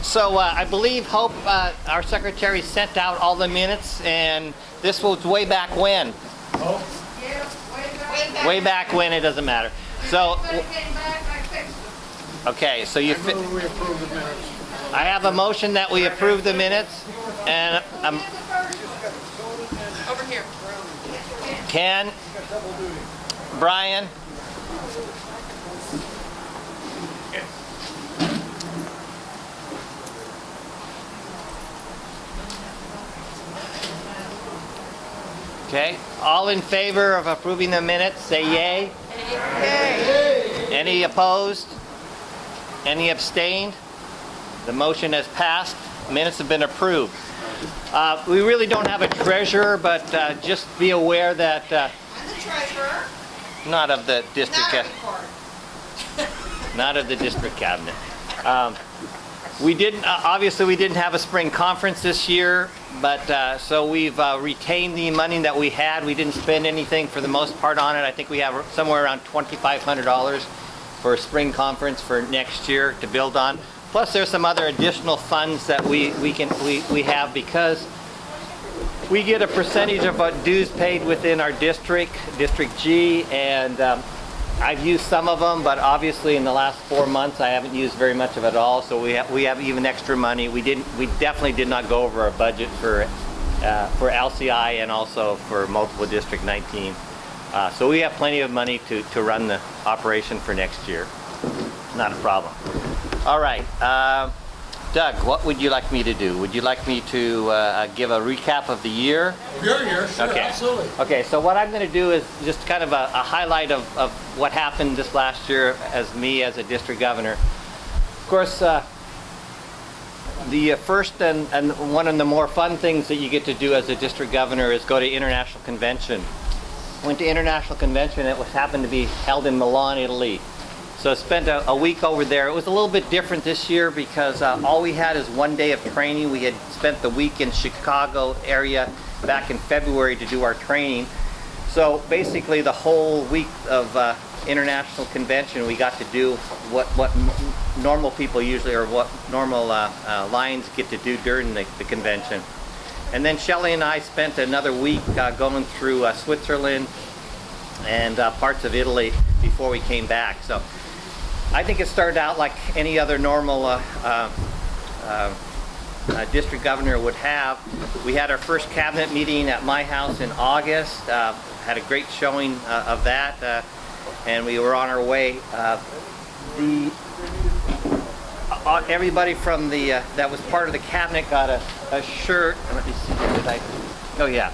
So I believe Hope, our secretary, sent out all the minutes, and this was way back when. Oh, Way back when, it doesn't matter. So, okay, so you. I move we approve the minutes. I have a motion that we approve the minutes, and Over here. Ken, Brian. Okay, all in favor of approving the minutes, say yay. Yay. Any opposed? Any abstained? The motion has passed. Minutes have been approved. We really don't have a treasurer, but just be aware that I'm the treasurer. not of the district, Not a report. not of the district cabinet. We didn't, obviously we didn't have a spring conference this year, but so we've retained the money that we had. We didn't spend anything for the most part on it. I think we have somewhere around $2,500 for a spring conference for next year to build on. Plus there's some other additional funds that we have because we get a percentage of dues paid within our district, District G, and I've used some of them, but obviously in the last 4 months I haven't used very much of it at all. So we have even extra money. We definitely did not go over our budget for LCI and also for multiple District 19. So we have plenty of money to run the operation for next year. Not a problem. All right, Doug, what would you like me to do? Would you like me to give a recap of the year? Sure, Okay. absolutely. Okay, so what I'm going to do is just kind of a highlight of what happened this last year as a district governor. Of course, the first and one of the more fun things that you get to do as a district governor is go to international convention. Went to international convention. It happened to be held in Milan, Italy. So I spent a week over there. It was a little bit different this year because all we had is 1 day of training. We had spent the week in Chicago area back in February to do our training. So basically the whole week of international convention we got to do what normal people usually, or what normal Lions get to do during the convention. And then Shelley and I spent another week going through Switzerland and parts of Italy before we came back. So I think it started out like any other normal district governor would have. We had our first cabinet meeting at my house in August. Had a great showing of that, and we were on our way. Everybody from the that was part of the cabinet got a shirt. Let me see. Oh yeah,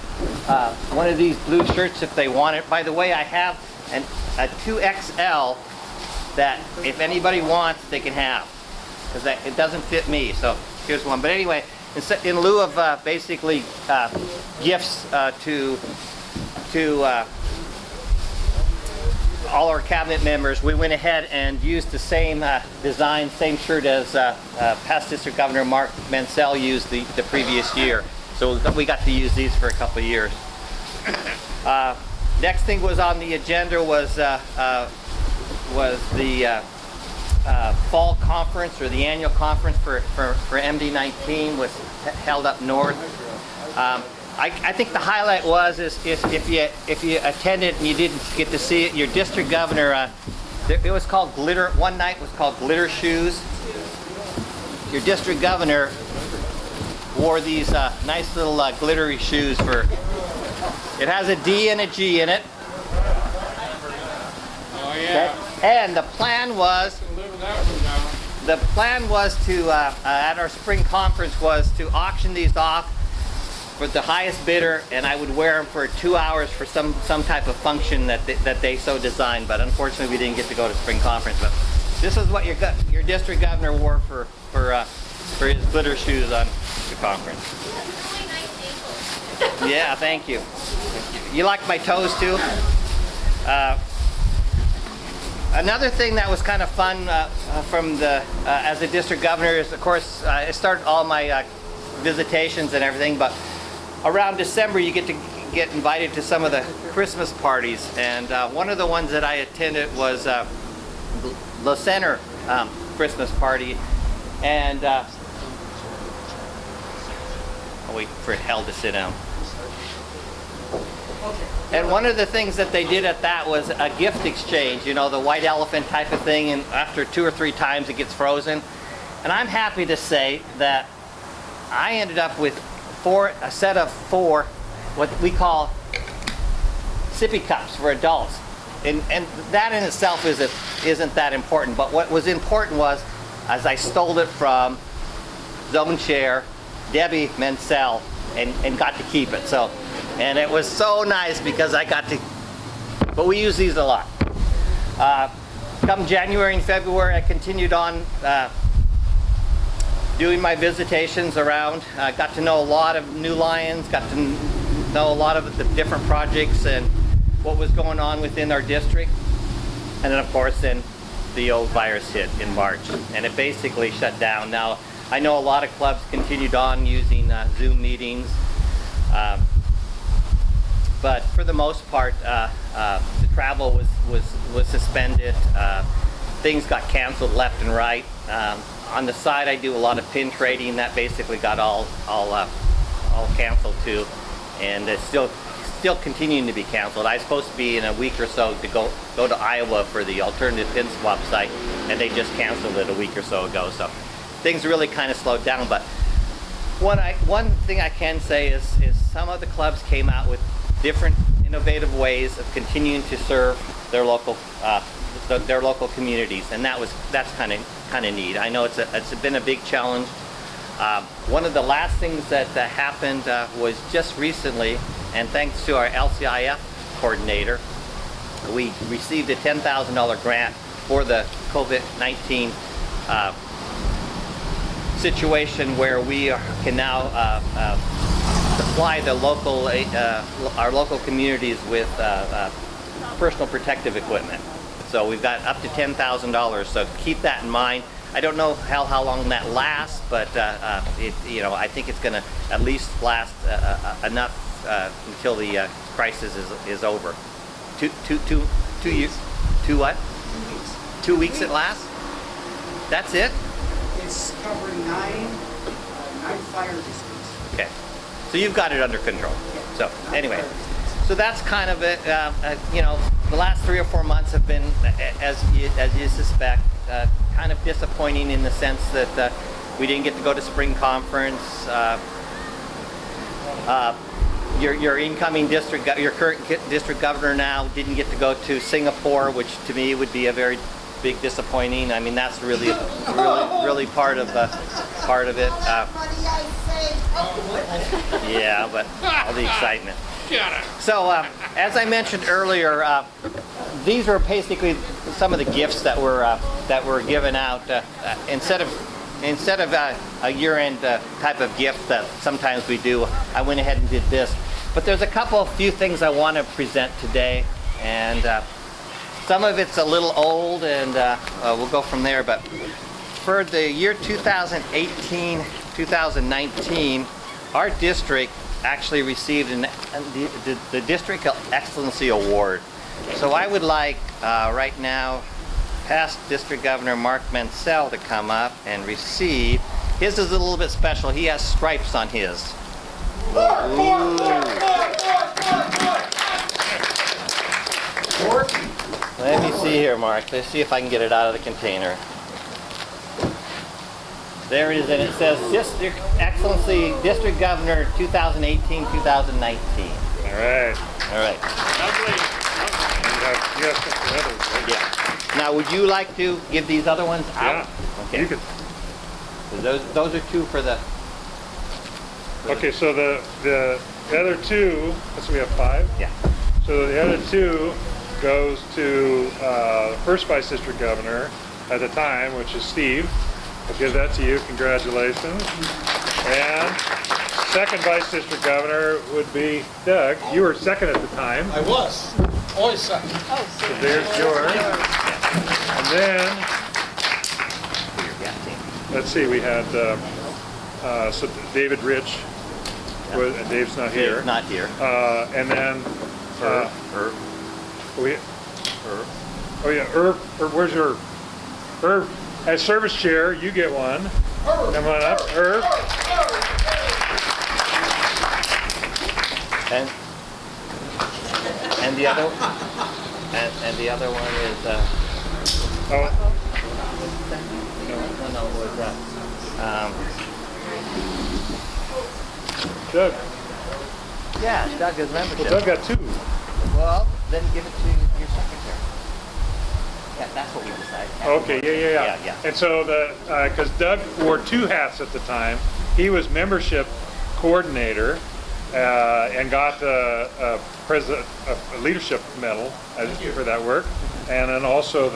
one of these blue shirts if they want it. By the way, I have a 2XL that if anybody wants, they can have, because it doesn't fit me. So here's one. But anyway, in lieu of basically gifts to all our cabinet members, we went ahead and used the same design, same shirt as past District Governor Mark Mansell used the previous year. So we got to use these for a couple of years. Next thing was on the agenda was the fall conference, or the annual conference for MD19 was held up north. I think the highlight was if you attended and you didn't get to see it, your district governor, it was called Glitter. One night was called Glitter Shoes. Your district governor wore these nice little glittery shoes for. It has a D and a G in it. Oh yeah. And the plan was. The plan was to at our spring conference was to auction these off for the highest bidder, and I would wear them for 2 hours for some type of function that they so designed. But unfortunately, we didn't get to go to spring conference. But this is what your district governor wore for his glitter shoes on the conference. Yeah, thank you. You like my toes too? Another thing that was kind of fun from the as a district governor is, of course, it started all my visitations and everything, but around December you get invited to some of the Christmas parties, and one of the ones that I attended was the Center Christmas party, and I'll wait for Hal to sit down. And one of the things that they did at that was a gift exchange, you know, the white elephant type of thing, and after 2 or 3 times it gets frozen. And I'm happy to say that I ended up with a set of 4, what we call sippy cups for adults. And that in itself isn't that important, but what was important was, as I stole it from Zone Chair Debbie Mansell and got to keep it. So, and it was so nice because I got to, but we use these a lot. Come January and February, I continued on doing my visitations around. I got to know a lot of new Lions, got to know a lot of the different projects and what was going on within our district. And then of course then the old virus hit in March and it basically shut down. Now I know a lot of clubs continued on using Zoom meetings, but for the most part the travel was suspended. Things got canceled left and right. On the side I do a lot of pin trading, that basically got all canceled too, and it's still continuing to be canceled. I was supposed to be in a week or so to go to Iowa for the alternative pin swap site, and they just canceled it a week or so ago. So things really kind of slowed down. But one thing I can say is some of the clubs came out with different innovative ways of continuing to serve their local communities, and that's kind of neat. I know it's been a big challenge. One of the last things that happened was just recently, and thanks to our LCIF coordinator, we received a $10,000 grant for the COVID-19 situation, where we can now supply the our local communities with personal protective equipment. So we've got up to $10,000. So keep that in mind. I don't know how long that lasts, but I think it's going to at least last enough until the crisis is over. 2 years? 2 what? 2 weeks it lasts? That's it? It's covering 9 fire districts. Okay, so you've got it under control. So anyway, so that's kind of it. The last 3 or 4 months have been, as you suspect, kind of disappointing in the sense that we didn't get to go to spring conference. Your incoming your current district governor now didn't get to go to Singapore, which to me would be a very big disappointing. I mean, that's really part of it. Yeah, but all the excitement. So, as I mentioned earlier, these are basically some of the gifts that were given out. Instead of a year-end type of gift that sometimes we do, I went ahead and did this. But there's a few things I want to present today, and some of it's a little old, and we'll go from there. But for the year 2018-2019, our district actually received the District Excellency Award. So I would like right now past District Governor Mark Mansell to come up and receive. His is a little bit special. He has stripes on his. Ooh. Let me see here, Mark. Let's see if I can get it out of the container. There it is, and it says District Excellency District Governor 2018-2019. All right. Lovely. You have some others, right? Yeah. Now, would you like to give these other ones out? Yeah. Okay. You could. So those are 2 for the. Okay, so the other 2, so we have 5? Yeah. So the other 2 goes to the first Vice District Governor at the time, which is Steve. I'll give that to you. Congratulations. And second Vice District Governor would be Doug. You were second at the time. I was. Always second. So there's yours. And then, let's see, we had so David Rich. And Dave's not here. Dave's not here. And then Irv. Irv, where's your Irv? As service chair, you get one. Come on up, Irv. And and the other and the other one is Oh, no was Doug. yeah, Doug is membership. Well, Doug got two. Well, then give it to your secretary. Yeah, that's what we decided. Okay, yeah. Yeah. And so because Doug wore two hats at the time, he was membership coordinator and got a leadership medal for that work, and then also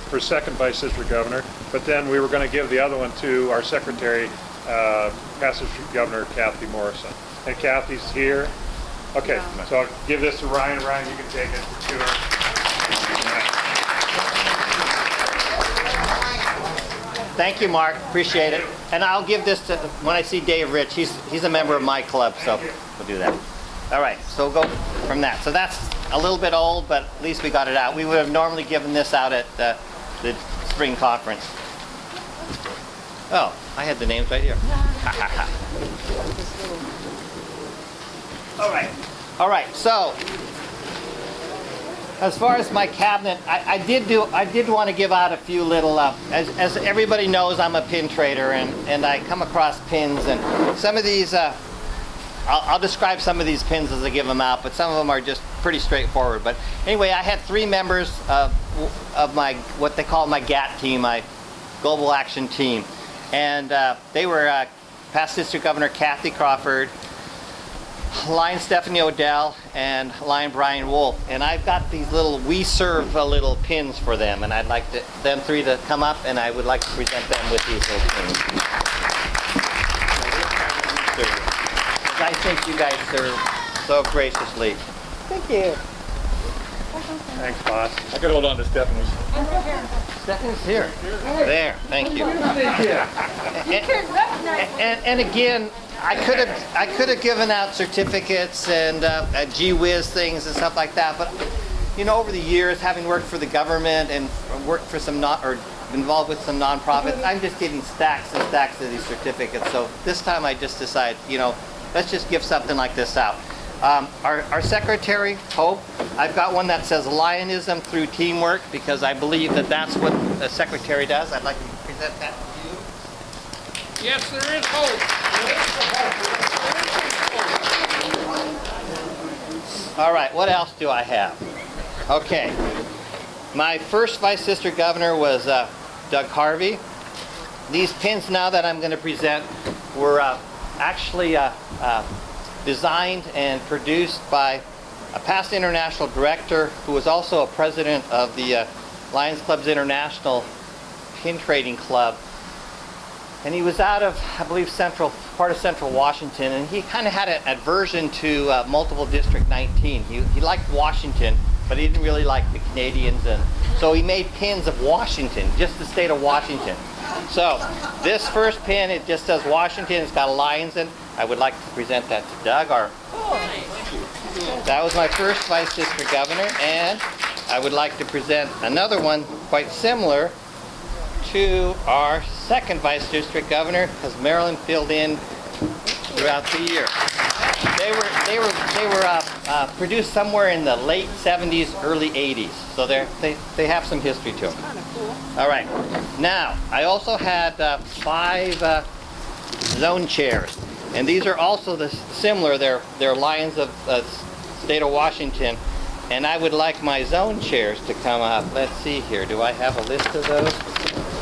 for second vice district governor. But then we were going to give the other one to our secretary, past district governor Kathy Morrison. And Kathy's here. Okay, so I'll give this to Ryan. Ryan, you can take it to her. Thank you, Mark. Appreciate it. And I'll give this to, when I see Dave Rich, he's a member of my club, so we'll do that. All right, so we'll go from that. So that's a little bit old, but at least we got it out. We would have normally given this out at the spring conference. Oh, I had the names right here. All right, so as far as my cabinet, I did want to give out a few little, as everybody knows, I'm a pin trader, and I come across pins, and some of these, I'll describe some of these pins as I give them out, but some of them are just pretty straightforward. But anyway, I had 3 members of my, what they call my GAT team, my Global Action Team, and they were past District Governor Kathy Crawford, Lion Stephanie Odell, and Lion Brian Wolf. And I've got these little We Serve little pins for them, and I'd like them 3 to come up, and I would like to present them with these little pins. I think you guys serve so graciously. Thank you. Thanks, boss. I could hold on to Stephanie's. Stephanie's here. There, thank you. And again, I could have given out certificates and gee whiz things and stuff like that, but you know, over the years, having worked for the government and worked for some involved with some nonprofits, I'm just getting stacks and stacks of these certificates. So this time I just decided, you know, let's just give something like this out. Our secretary, Hope, I've got one that says Lionism through teamwork, because I believe that that's what a secretary does. I'd like to present that to you. Yes, there is hope. All right, what else do I have? Okay, my first vice district governor was Doug Harvey. These pins now that I'm going to present were actually designed and produced by a past international director who was also a president of the Lions Club's International Pin Trading Club. And he was out of, I believe, part of Central Washington, and he kind of had an aversion to multiple District 19. He liked Washington, but he didn't really like the Canadians, and so he made pins of Washington, just the state of Washington. So this first pin, it just says Washington. It's got lions in. I would like to present that to Doug. That was my first vice district governor, and I would like to present another one quite similar to our second vice district governor, because Marilyn filled in throughout the year. They were produced somewhere in the late 70s, early 80s, so they have some history to them. All right. Now, I also had 5 zone chairs, and these are also similar. They're lions of state of Washington, and I would like my zone chairs to come up. Let's see here. Do I have a list of those?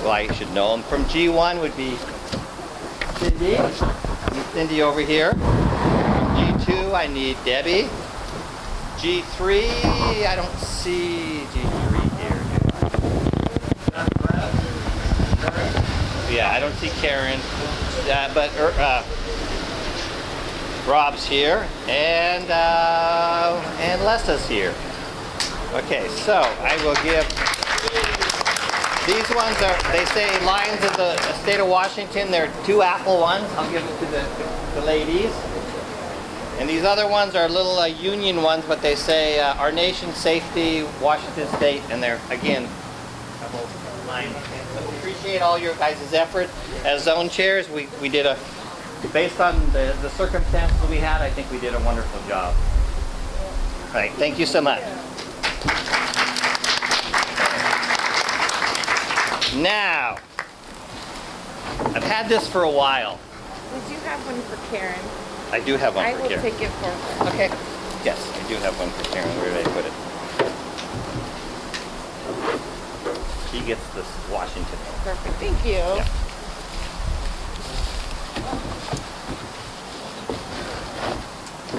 Well, I should know them. From G1 would be Cindy. I need Cindy over here. From G2, I need Debbie. G3, I don't see G3 here. Yeah, I don't see Karen. But Rob's here, and Lesa's here. Okay, so I will give. These ones they say Lions of the state of Washington. They're 2 apple ones. I'll give it to the ladies. And these other ones are little union ones, but they say our nation, safety, Washington State, and they're, again, couple lines. So we appreciate all your guys' effort. As zone chairs, we did a based on the circumstances we had, I think we did a wonderful job. All right, thank you so much. Now, I've had this for a while. Did you have one for Karen? I do have one I for will Karen. take it for her. Okay. Yes, I do have one for Karen. Where did I put it? She gets this Washington. Perfect. Thank you. Yeah.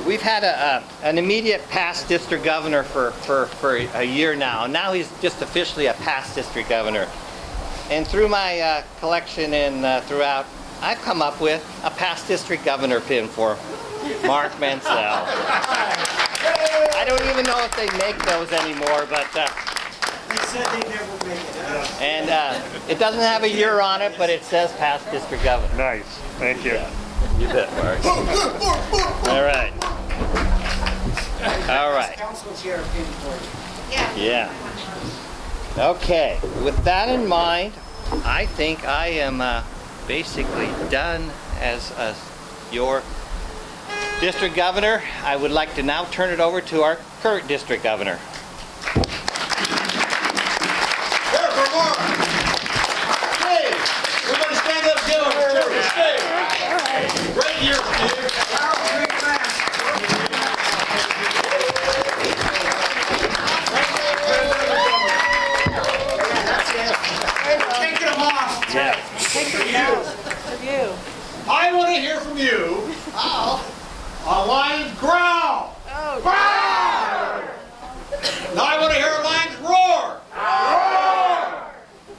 We've had an immediate past district governor for a year now. Now he's just officially a past district governor. And through my collection and throughout, I've come up with a past district governor pin for Mark Mansell. I don't even know if they make those anymore, but They said they'd never make it. and it doesn't have a year on it, but it says past district governor. Nice. Thank you. You bet, Mark. All right. All right. Council chair pin for you. Yeah. Okay. With that in mind, I think I am basically done as your district governor. I would like to now turn it over to our current district governor. Here for more. Hey, everybody stand up, give them a cheer for Steve. Great year, Steve. Taking them off. Yeah. For you. I want to hear from you. A lion's growl. Oh, Growl. Now I want to hear a lion's roar. Roar.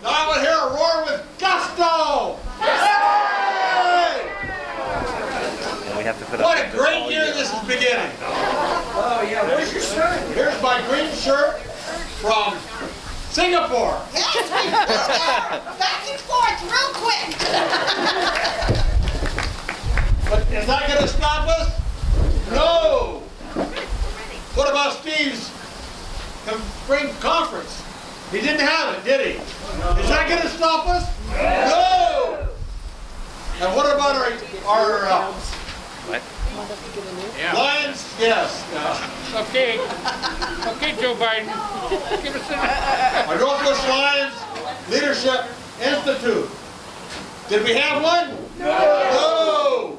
Now I want to hear a roar with gusto. Hey! And we have to put What up a great year this is beginning. Oh, yeah, where's your shirt? Here's my green shirt from Singapore. Yes, we put that back and forth real quick. But is that going to stop us? No. What about Steve's spring conference? He didn't have it, did he? Is that going to stop us? No. And what about our Lions? Yes. Okay. Okay, Joe Biden. Give us a... Our Northwest Lions Leadership Institute. Did we have one? No.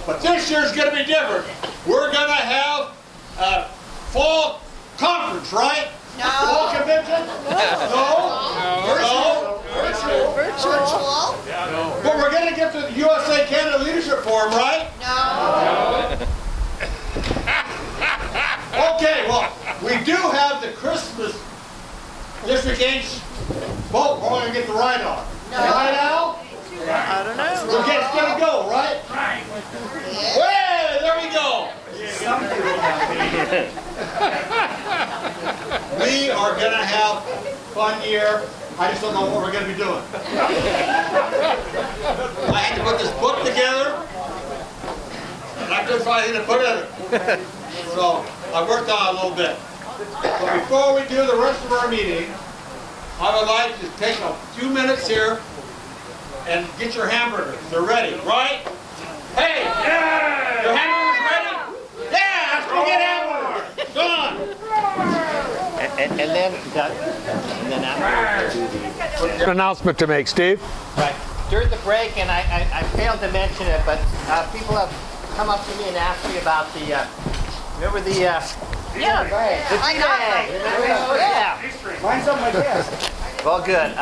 But this year's going to be different. We're going to have a fall conference, right? No. Fall convention? No. Virtual. But we're going to get to the USA Canada Leadership Forum, right? No. Okay, well, we do have the Christmas District H boat we're going to get to ride on. Right, Al? I don't know. It's going to go, right? Hey, there we go. We are going to have a fun year. I just don't know what we're going to be doing. I had to put this book together, and I couldn't find anything to put in it. So I worked on it a little bit. But before we do the rest of our meeting, I would like to take a few minutes here and get your hamburgers. They're ready, right? Hey! Yeah! Your hamburgers ready? Yeah! Let's go get hamburgers! Go on! And then after we'll do the Announcement to make, Steve. right during the break, and I failed to mention it, but people have come up to me and asked me about the remember the Yeah. I got oh, yeah. Mine's on my desk. Well, good.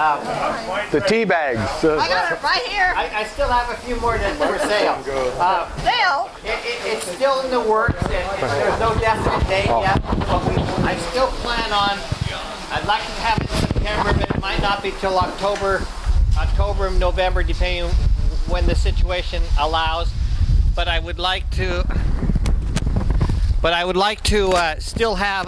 The tea bags. I got it right here. I still have a few more that for sale. Dale. It's still in the works, and there's no definite date yet. But I still plan on. I'd like to have it in September, but it might not be till October, November, depending when the situation allows. But I would like to. Still have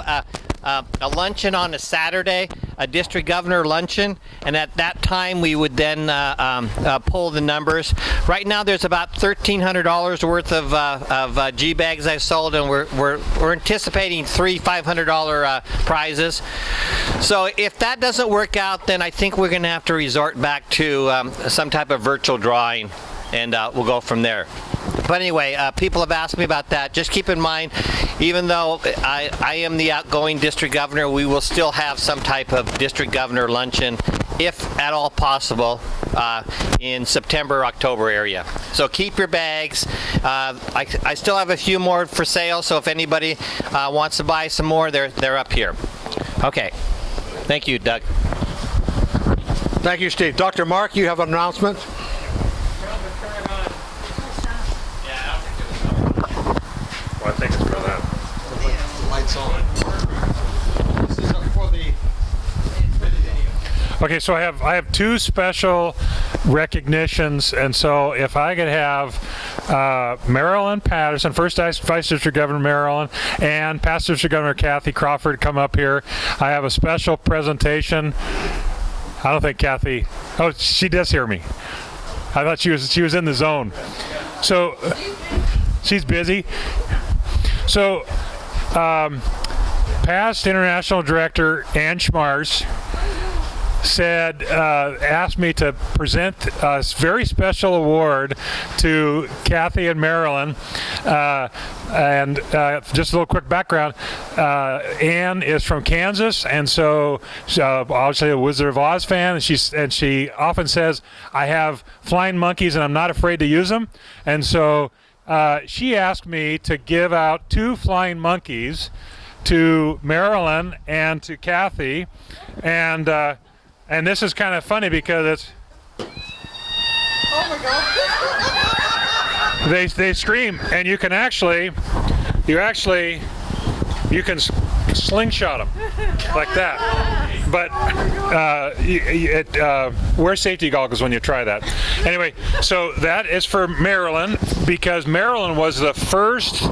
a luncheon on a Saturday, a district governor luncheon, and at that time we would then pull the numbers. Right now there's about $1,300 worth of G bags I've sold, and we're anticipating three $500 prizes. So if that doesn't work out, then I think we're going to have to resort back to some type of virtual drawing. and we'll go from there. But anyway, people have asked me about that. Just keep in mind, even though I am the outgoing district governor, we will still have some type of district governor luncheon, if at all possible, in September, October area. So keep your bags. I still have a few more for sale, so if anybody wants to buy some more, they're up here. Okay. Thank you, Doug. Thank you, Steve. Dr. Mark, you have an announcement? Well, I think it's for them. Lights on. This is for the video. Okay, so I have two special recognitions, and so if I could have Marilyn Patterson, first Vice District Governor Marilyn, and Past District Governor Kathy Crawford come up here. I have a special presentation. I don't think Kathy. Oh, she does hear me. I thought she was in the zone. So she's busy. So past International Director Ann Schmars asked me to present a very special award to Kathy and Marilyn. And just a little quick background, Ann is from Kansas, and so I'll say a Wizard of Oz fan, and she often says, I have flying monkeys and I'm not afraid to use them. And so she asked me to give out 2 flying monkeys to Marilyn and to Kathy, and this is kind of funny because it's. Oh my God. They scream, and you can slingshot them like that. But wear safety goggles when you try that. Anyway, so that is for Marilyn, because Marilyn was the first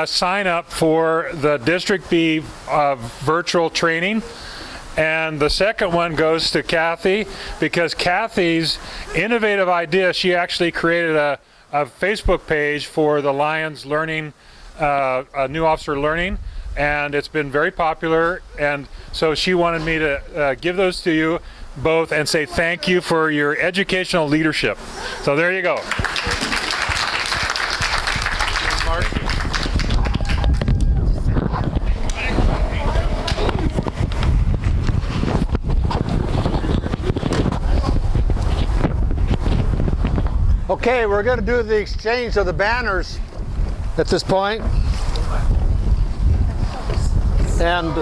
sign up for the District B virtual training. And the second one goes to Kathy, because Kathy's innovative idea, she actually created a Facebook page for the Lions Learning, New Officer Learning, and it's been very popular. And so she wanted me to give those to you both and say thank you for your educational leadership. So there you go. Okay, we're going to do the exchange of the banners at this point. And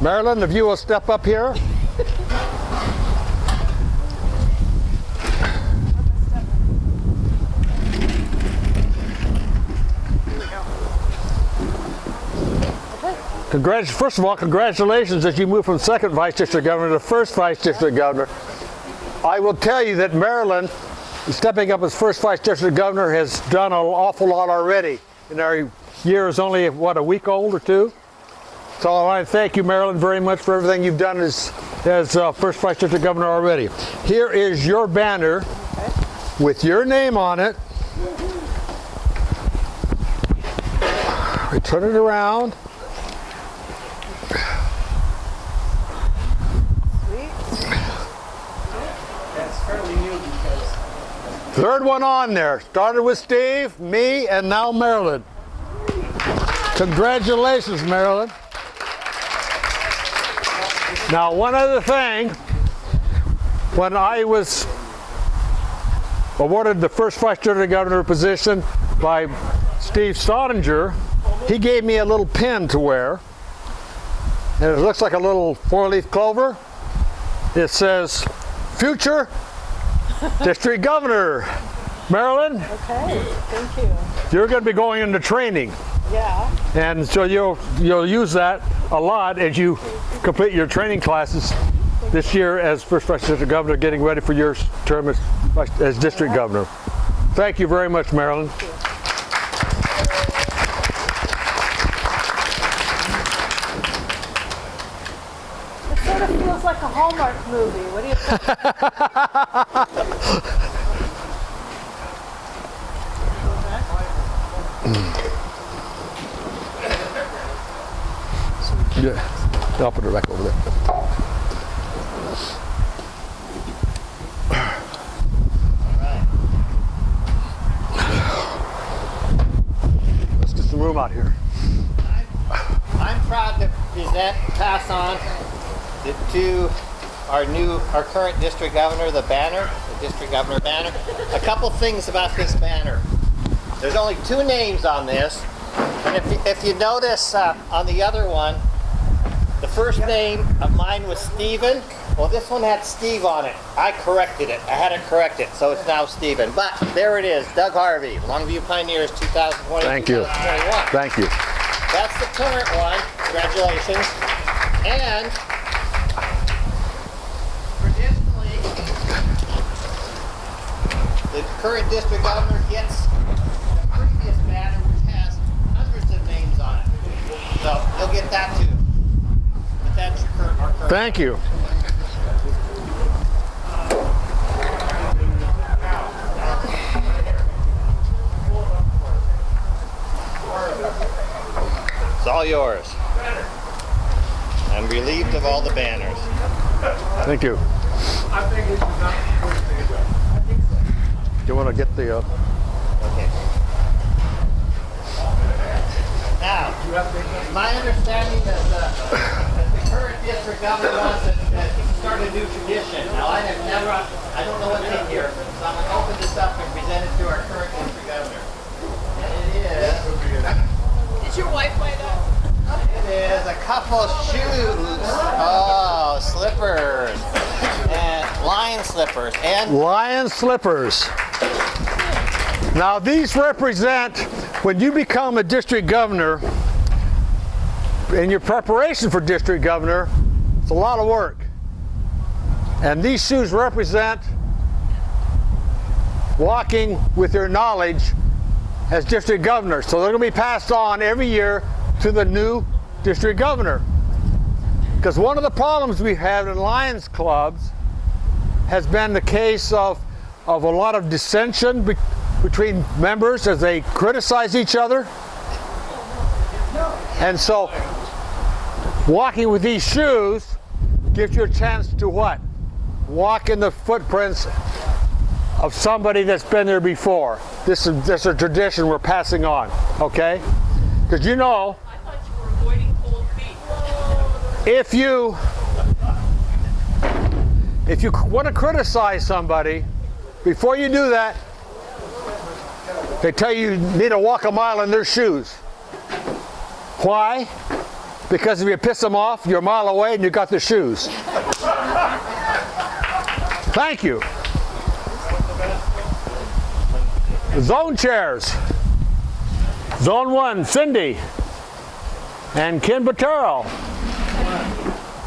Marilyn, if you will step up here. First of all, congratulations as you move from second Vice District Governor to first Vice District Governor. I will tell you that Marilyn, stepping up as first Vice District Governor, has done an awful lot already. And our year is only, what, a week old or 2? So I want to thank you, Marilyn, very much for everything you've done as first Vice District Governor already. Here is your banner with your name on it. We turn it around. Third one on there. Started with Steve, me, and now Marilyn. Congratulations, Marilyn. Now, one other thing. When I was awarded the first Vice District Governor position by Steve Staudinger, he gave me a little pin to wear. And it looks like a little 4-leaf clover. It says, Future District Governor. Marilyn? Okay, thank you. You're going to be going into training. Yeah. And so you'll use that a lot as you complete your training classes this year as first Vice District Governor, getting ready for your term as District Governor. Thank you very much, Marilyn. It sort of feels like a Hallmark movie. What do you think? Yeah, I'll put it back over there. room out here. I'm proud to pass on to our current district governor, the district governor banner. A couple things about this banner. There's only 2 names on this, and if you notice on the other one, the first name of mine was Stephen. Well, this one had Steve on it. I corrected it. I had it corrected, so it's now Stephen. But there it is, Doug Harvey, Longview Pioneers 2020. Thank you. 2021. Thank you. That's the current one. Congratulations. And traditionally, the current district governor gets the previous banner, which has hundreds of names on it. So you'll get that too. But that's our current. Thank you. It's all yours. I'm relieved of all the banners. Thank you. Do you want to get the... Okay. Now, my understanding that the current district governor wants to start a new tradition. Now, I don't know what's in here, so I'm going to open this up and present it to our current district governor. And it is... Did your wife buy that? It is a couple of shoes. Oh, slippers. And lion slippers. And Lion slippers. Now these represent, when you become a district governor, in your preparation for district governor, it's a lot of work. And these shoes represent walking with your knowledge as district governor. So they're going to be passed on every year to the new district governor. Because one of the problems we have in Lions clubs has been the case of a lot of dissension between members as they criticize each other. And so walking with these shoes gives you a chance to what? Walk in the footprints of somebody that's been there before. This is a tradition we're passing on, okay? Because you know, I thought you were avoiding cold feet. if you want to criticize somebody, before you do that, they tell you need to walk a mile in their shoes. Why? Because if you piss them off, you're a mile away and you got the shoes. Thank you. Zone chairs. Zone 1, Cindy and Ken Bottero.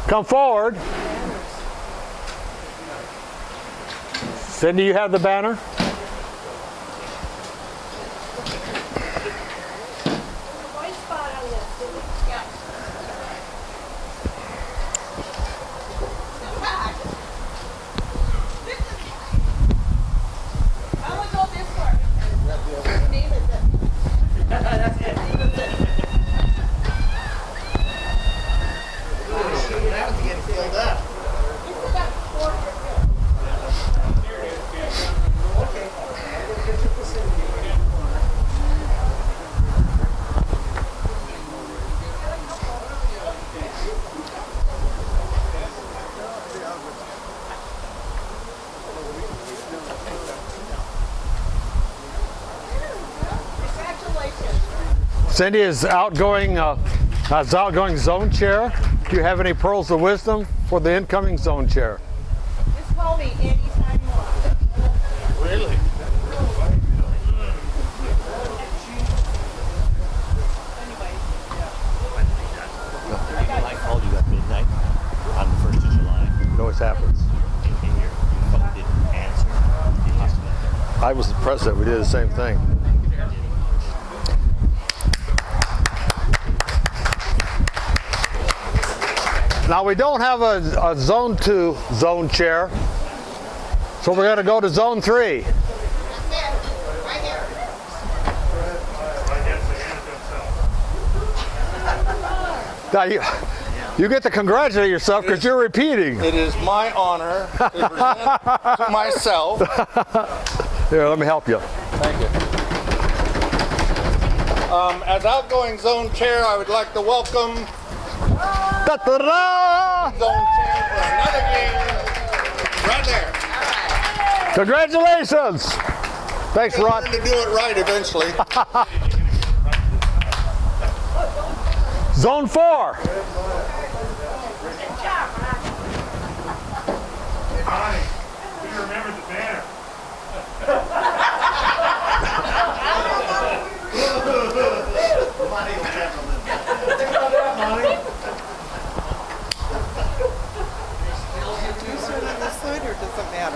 Come forward. Cindy, you have the banner? White spot on this, didn't you? Yeah. I want to go this far. Name is it. That's it. that was getting filled up. It's about 4. Cindy is outgoing zone chair. Do you have any pearls of wisdom for the incoming zone chair? Just call me anytime you want. Really? I called you at midnight on the 1st of July. It always happens. And your phone didn't answer. The hospital. I was the president. We did the same thing. Now we don't have a zone 2 zone chair, so we're going to go to zone 3. That's it. Right here. Now you get to congratulate yourself because you're repeating. It is my honor to present to myself. Here, let me help you. Thank you. As outgoing zone chair, I would like to welcome Ta-da-da! zone chair for another game. Right there. Congratulations! Thanks, Rod. Learn to do it right eventually. Zone 4. He remembered the banner.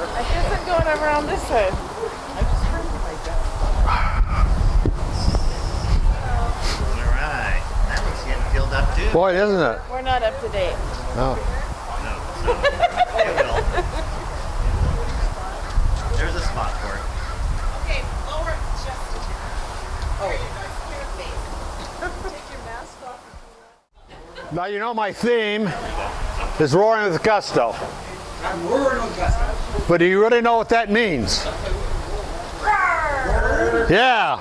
I guess I'm going around this way. All right. That one's getting filled up too. Boy, isn't it? We're not up to date. No. It will. There's a spot for it. Okay, lower just. Oh. Take your mask off if you want. Now, you know my theme is roaring with gusto. I'm roaring on gusto. But do you really know what that means? Yeah.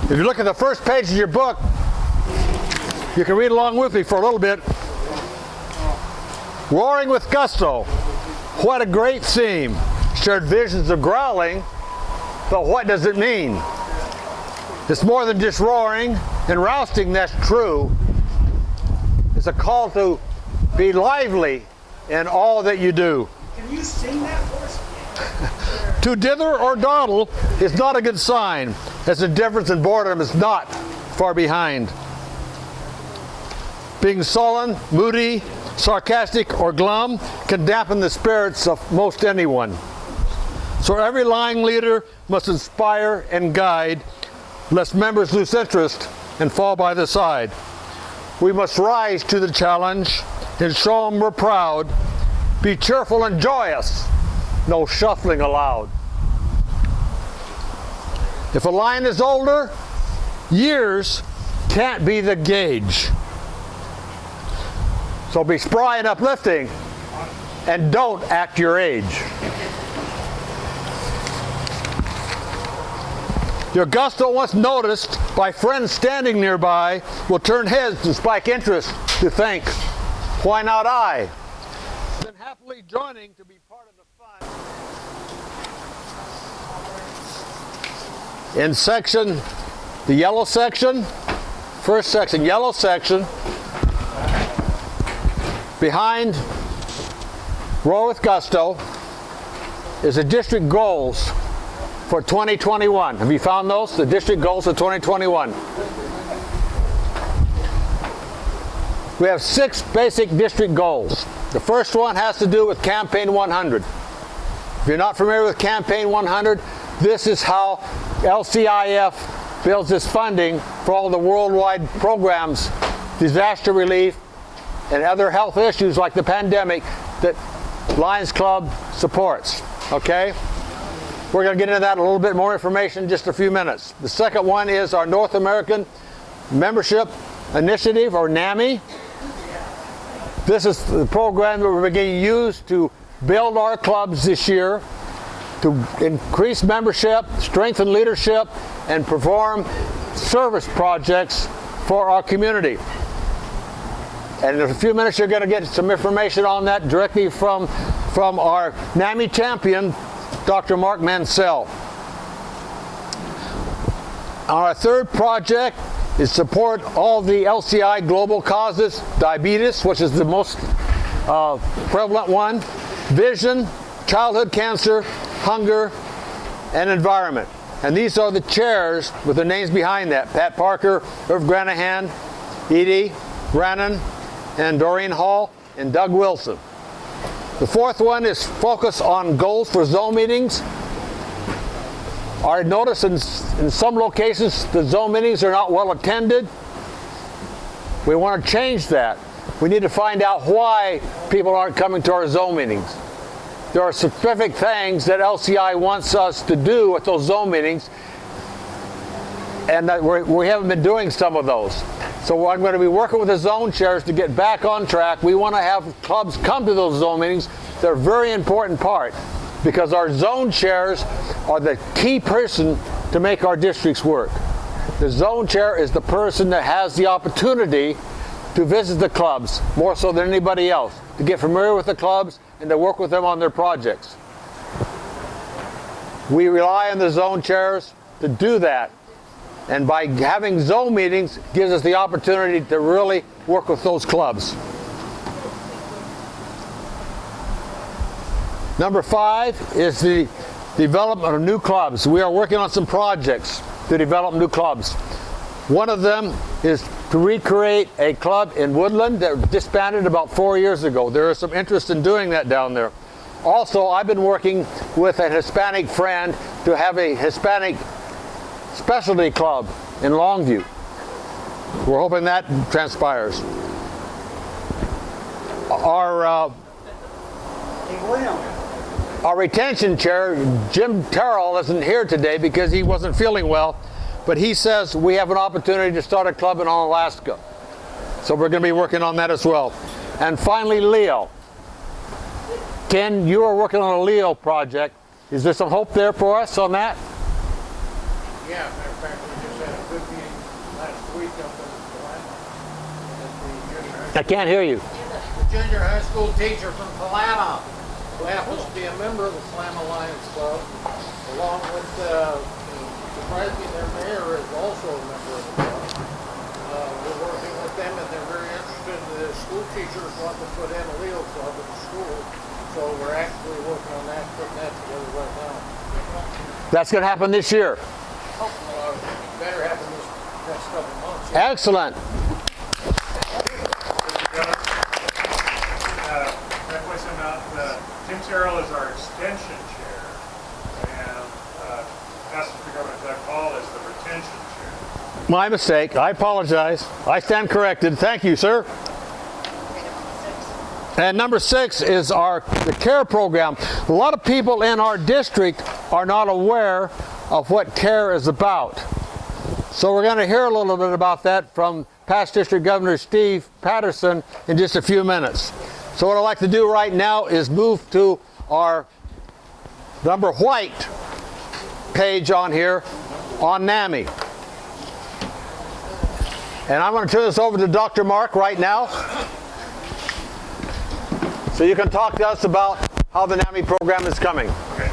If you look at the first page of your book, you can read along with me for a little bit. Roaring with gusto. What a great theme. Shared visions of growling, but what does it mean? It's more than just roaring and rousting, that's true. It's a call to be lively in all that you do. Can you sing that for us? To dither or dawdle is not a good sign, as indifference and boredom is not far behind. Being sullen, moody, sarcastic, or glum can dampen the spirits of most anyone. So every lying leader must inspire and guide, lest members lose interest and fall by the side. We must rise to the challenge and show them we're proud. Be cheerful and joyous, no shuffling allowed. If a lion is older, years can't be the gauge. So be spry and uplifting, and don't act your age. Your gusto, once noticed by friends standing nearby, will turn heads and spike interest to think, why not I? Then happily joining to be part of the fun. In section, the yellow section, first section, yellow section, behind Roar with Gusto is the district goals for 2021. Have you found those? The district goals for 2021. We have 6 basic district goals. The first one has to do with Campaign 100. If you're not familiar with Campaign 100, this is how LCIF builds its funding for all the worldwide programs, disaster relief, and other health issues like the pandemic that Lions Club supports. Okay? We're going to get into that, a little bit more information in just a few minutes. The second one is our North American Membership Initiative, or NAMI. This is the program that we're beginning to use to build our clubs this year, to increase membership, strengthen leadership, and perform service projects for our community. And in a few minutes you're going to get some information on that directly from our NAMI champion, Dr. Mark Mansell. Our third project is support all the LCI global causes, diabetes, which is the most prevalent one, vision, childhood cancer, hunger, and environment. And these are the chairs with the names behind that: Pat Parker, Irv Granahan, Edie Brannon, and Doreen Hall, and Doug Wilson. The fourth one is focus on goals for zone meetings. I noticed in some locations the zone meetings are not well attended. We want to change that. We need to find out why people aren't coming to our zone meetings. There are specific things that LCI wants us to do at those zone meetings, and that we haven't been doing some of those. So I'm going to be working with the zone chairs to get back on track. We want to have clubs come to those zone meetings. They're a very important part, because our zone chairs are the key person to make our districts work. The zone chair is the person that has the opportunity to visit the clubs more so than anybody else, to get familiar with the clubs and to work with them on their projects. We rely on the zone chairs to do that. And by having zone meetings gives us the opportunity to really work with those clubs. Number 5 is the development of new clubs. We are working on some projects to develop new clubs. One of them is to recreate a club in Woodland that disbanded about 4 years ago. There is some interest in doing that down there. Also, I've been working with a Hispanic friend to have a Hispanic specialty club in Longview. We're hoping that transpires. Our retention chair, Jim Terrell, isn't here today because he wasn't feeling well, but he says we have an opportunity to start a club in Alaska. So we're going to be working on that as well. And finally, Leo. Ken, you are working on a Leo project. Is there some hope there for us on that? Yeah, matter of fact, we just had a good meeting last week up in Kalama at the junior high I can't hear you. The junior high school teacher from Kalama, who happens to be a member of the Kalama Lions Club, along with, surprisingly, their mayor is also a member of the club. We're working with them and they're very interested. The school teachers want to put in a Leo club at the school, so we're actually working on that, putting that together right now. That's going to happen this year. Better happen this next couple of months. Excellent. Can I point something out? Tim Terrell is our extension chair, and Assistant Governor Doug Hall is the retention chair. My mistake. I apologize. I stand corrected. Thank you, sir. And number 6 is the CARE program. A lot of people in our district are not aware of what CARE is about. So we're going to hear a little bit about that from past District Governor Steve Patterson in just a few minutes. So what I'd like to do right now is move to our number white page on here on NAMI. And I'm going to turn this over to Dr. Mark right now. So you can talk to us about how the NAMI program is coming. Okay.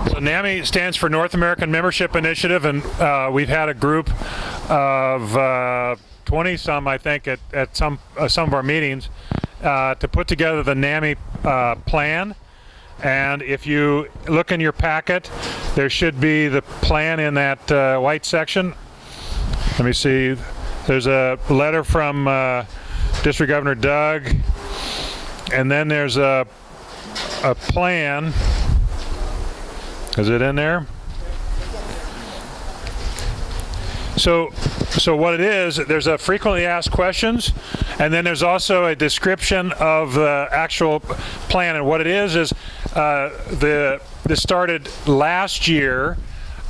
So NAMI stands for North American Membership Initiative, and we've had a group of 20-some, I think, at some of our meetings to put together the NAMI plan. And if you look in your packet, there should be the plan in that white section. Let me see. There's a letter from District Governor Doug, and then there's a plan. Is it in there? So what it is, there's a frequently asked questions, and then there's also a description of the actual plan. And what it is this started last year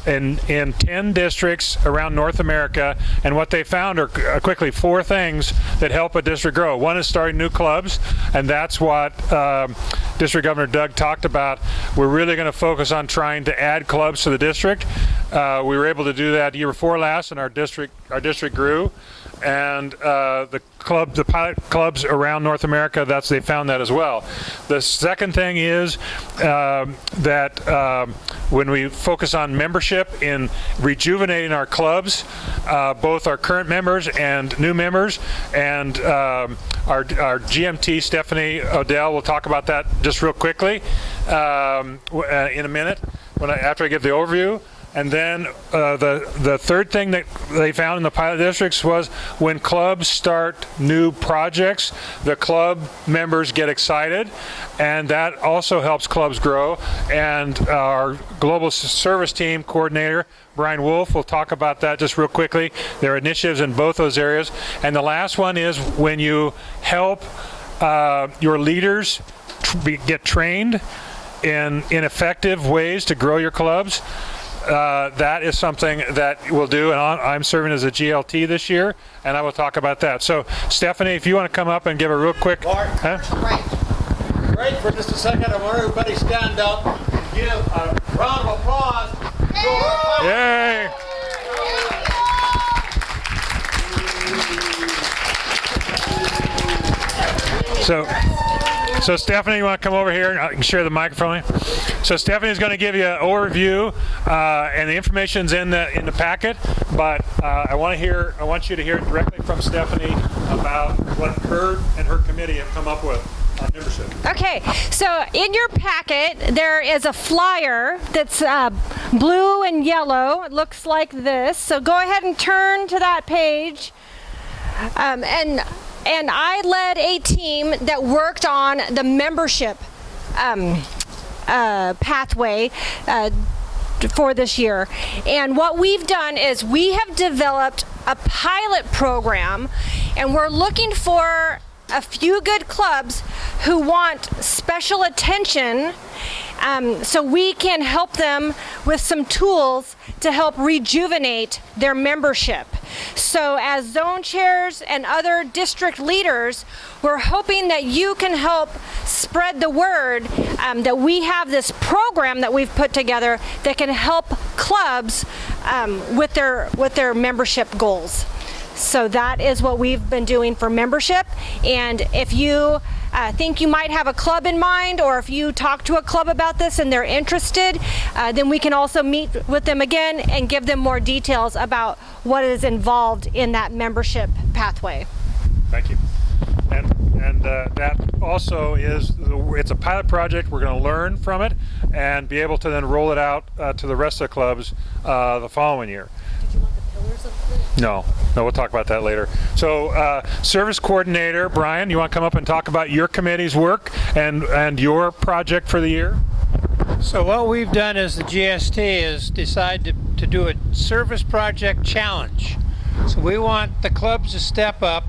in 10 districts around North America, and what they found are quickly 4 things that help a district grow. One is starting new clubs, and that's what District Governor Doug talked about. We're really going to focus on trying to add clubs to the district. We were able to do that year before last, and our district grew. And the pilot clubs around North America, they found that as well. The second thing is that when we focus on membership in rejuvenating our clubs, both our current members and new members, and our GMT, Stephanie Odell, will talk about that just real quickly in a minute after I give the overview. And then the third thing that they found in the pilot districts was when clubs start new projects, the club members get excited, and that also helps clubs grow. And our global service team coordinator, Brian Wolf, will talk about that just real quickly. There are initiatives in both those areas. And the last one is when you help your leaders get trained in effective ways to grow your clubs. That is something that we'll do, and I'm serving as a GLT this year, and I will talk about that. So, Stephanie, if you want to come up and give a real quick... Right for just a second. I want everybody to stand up and give a So Stephanie, you want to come over here and I can share the microphone? So Stephanie's going to give you an overview, and the information's in the packet. But I want you to hear directly from Stephanie about what her and her committee have come up with on membership. Okay, so in your packet there is a flyer that's blue and yellow. It looks like this. So go ahead and turn to that page. And I led a team that worked on the membership pathway for this year. And what we've done is we have developed a pilot program, and we're looking for a few good clubs who want special attention, so we can help them with some tools to help rejuvenate their membership. So as zone chairs and other district leaders, we're hoping that you can help spread the word that we have this program that we've put together that can help clubs with their membership goals. So that is what we've been doing for membership. And if you think you might have a club in mind, or if you talk to a club about this and they're interested, then we can also meet with them again and give them more details about what is involved in that membership pathway. Thank you. And that also it's a pilot project. We're going to learn from it and be able to then roll it out to the rest of the clubs the following year. Did you want the pillars of the... No, we'll talk about that later. So, service coordinator Brian, you want to come up and talk about your committee's work and your project for the year? So what we've done as the GST is decide to do a service project challenge. So we want the clubs to step up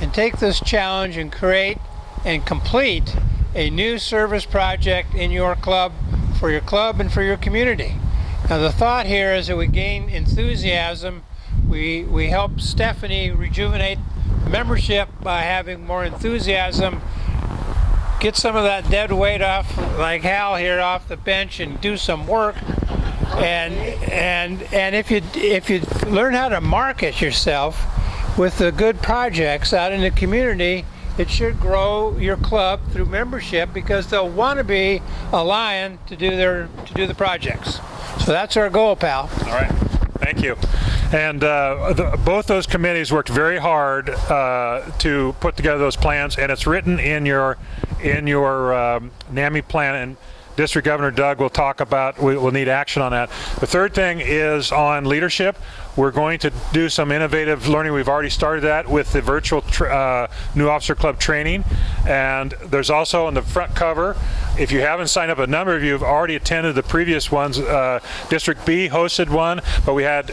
and take this challenge and create and complete a new service project in your club, for your club and for your community. Now the thought here is that we gain enthusiasm. We help Stephanie rejuvenate membership by having more enthusiasm, get some of that dead weight off, like Hal here, off the bench, and do some work. And if you learn how to market yourself with the good projects out in the community, it should grow your club through membership, because they'll want to be a lion to do the projects. So that's our goal, pal. All right, thank you. And both those committees worked very hard to put together those plans, and it's written in your NAMI plan, and District Governor Doug will talk about, we'll need action on that. The third thing is on leadership. We're going to do some innovative learning. We've already started that with the virtual New Officer Club training. And there's also on the front cover, if you haven't signed up, a number of you have already attended the previous ones. District B hosted one, but we had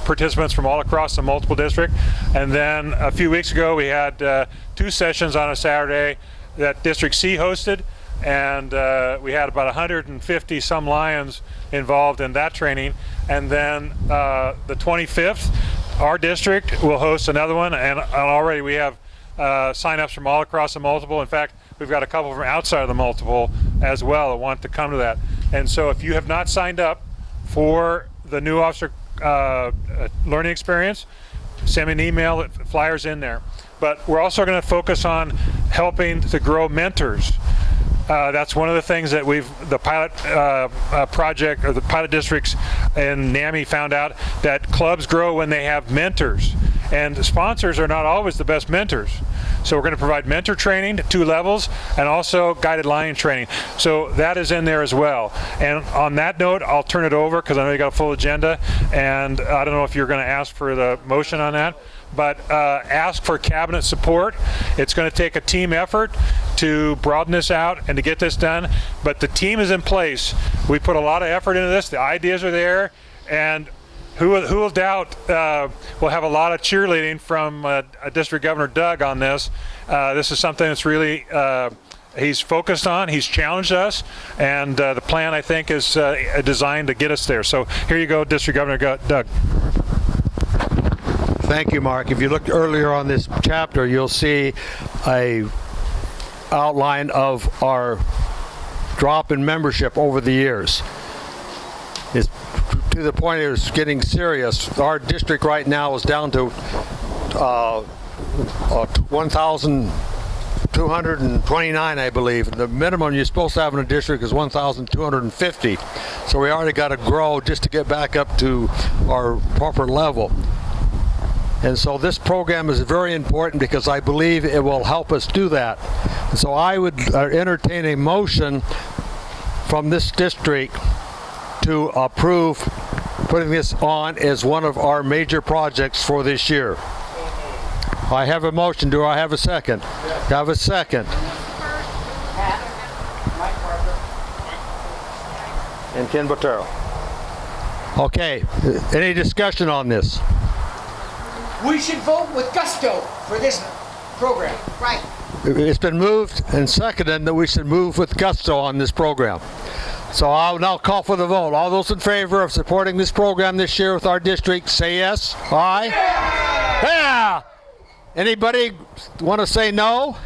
participants from all across the multiple district. And then a few weeks ago, we had 2 sessions on a Saturday that District C hosted. And we had about 150 some Lions involved in that training. And then the 25th, our district will host another one, and already we have sign-ups from all across the multiple. In fact, we've got a couple from outside of the multiple as well that want to come to that. And so if you have not signed up for the New Officer Learning Experience, send me an email, flyers in there. But we're also going to focus on helping to grow mentors. That's one of the things that the pilot project, or the pilot districts in NAMI found out, that clubs grow when they have mentors. And sponsors are not always the best mentors. So we're going to provide mentor training at 2 levels, and also guided lion training. So that is in there as well. And on that note, I'll turn it over, because I know you got a full agenda, and I don't know if you're going to ask for the motion on that. But ask for cabinet support. It's going to take a team effort to broaden this out and to get this done, but the team is in place. We put a lot of effort into this. The ideas are there, and who will doubt we'll have a lot of cheerleading from District Governor Doug on this. This is something that's really he's focused on. He's challenged us, and the plan, I think, is designed to get us there. So here you go, District Governor Doug. Thank you, Mark. If you looked earlier on this chapter, you'll see a outline of our drop in membership over the years. It's to the point it's getting serious. Our district right now is down to 1,000 1,229, I believe. The minimum you're supposed to have in a district is 1,250. So we already got to grow just to get back up to our proper level. And so this program is very important because I believe it will help us do that. And so I would entertain a motion from this district to approve putting this on as one of our major projects for this year. I have a motion. Do I have a second? Yes. I have a second. And Ken Botero. Okay. Any discussion on this? We should vote with gusto for this program. Right. It's been moved and seconded that we should move with gusto on this program. So I'll now call for the vote. All those in favor of supporting this program this year with our district, say yes. Aye. Yeah. Anybody want to say no?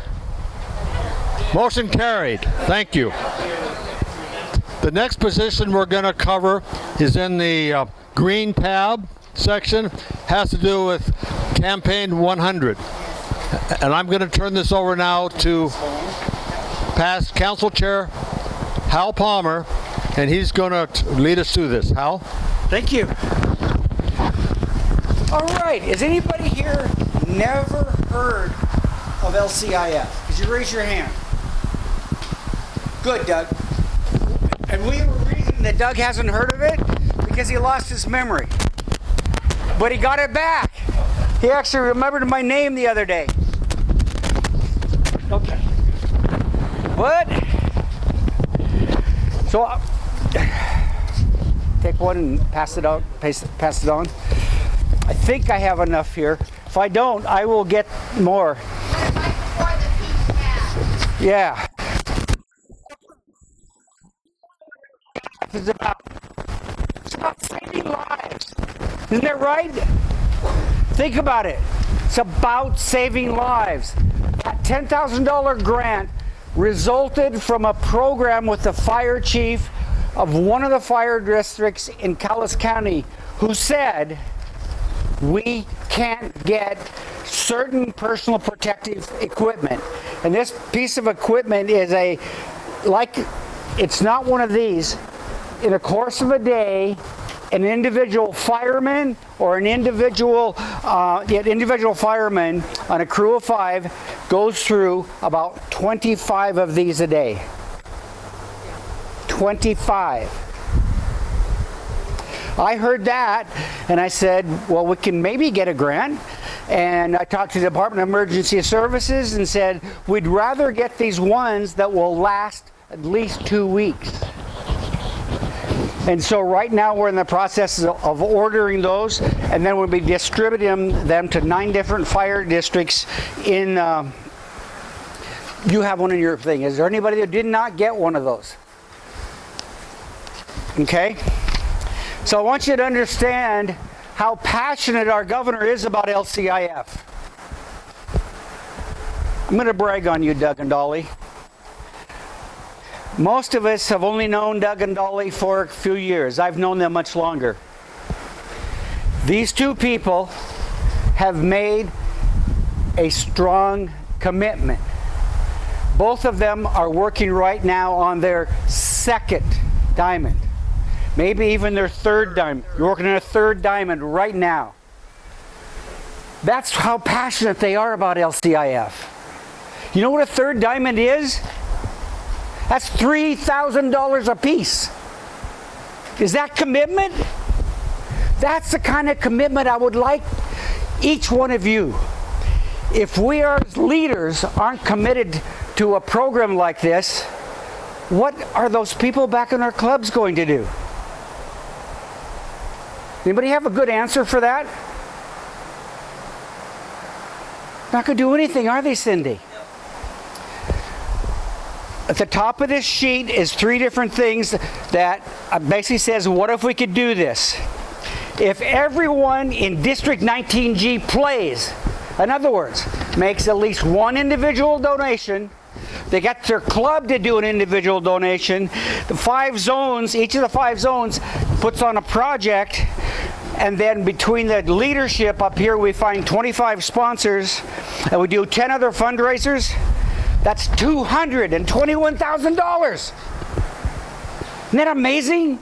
Motion carried. Thank you. The next position we're going to cover is in the green tab section. Has to do with Campaign 100. And I'm going to turn this over now to past Council Chair Hal Palmer, and he's going to lead us through this. Hal? Thank you. All right. Has anybody here never heard of LCIF? Could you raise your hand? Good, Doug. And we have a reason that Doug hasn't heard of it because he lost his memory. But he got it back. He actually remembered my name the other day. Okay. What? So take one and pass it out. Pass it on. I think I have enough here. If I don't, I will get more. Yeah. It's about saving lives. Isn't that right? Think about it. It's about saving lives. That $10,000 grant resulted from a program with the fire chief of one of the fire districts in Calais County who said, we can't get certain personal protective equipment. And this piece of equipment is it's not one of these. In the course of a day, an individual fireman or an individual fireman on a crew of 5 goes through about 25 of these a day. 25. I heard that and I said, well, we can maybe get a grant. And I talked to the Department of Emergency Services and said, we'd rather get these ones that will last at least 2 weeks. And so right now we're in the process of ordering those, and then we'll be distributing them to 9 different fire districts in, you have one in your thing. Is there anybody that did not get one of those? Okay. So I want you to understand how passionate our governor is about LCIF. I'm going to brag on you, Doug and Dolly. Most of us have only known Doug and Dolly for a few years. I've known them much longer. These two people have made a strong commitment. Both of them are working right now on their 2nd diamond. Maybe even their 3rd diamond. You're working on a 3rd diamond right now. That's how passionate they are about LCIF. You know what a 3rd diamond is? That's $3,000 a piece. Is that commitment? That's the kind of commitment I would like each one of you. If we as leaders aren't committed to a program like this, what are those people back in our clubs going to do? Anybody have a good answer for that? Not going to do anything, are they, Cindy? At the top of this sheet is 3 different things that basically says, what if we could do this? If everyone in District 19G plays, in other words, makes at least one individual donation, they got their club to do an individual donation, the 5 zones, each of the 5 zones puts on a project, and then between the leadership up here we find 25 sponsors, and we do 10 other fundraisers. That's $221,000. Isn't that amazing?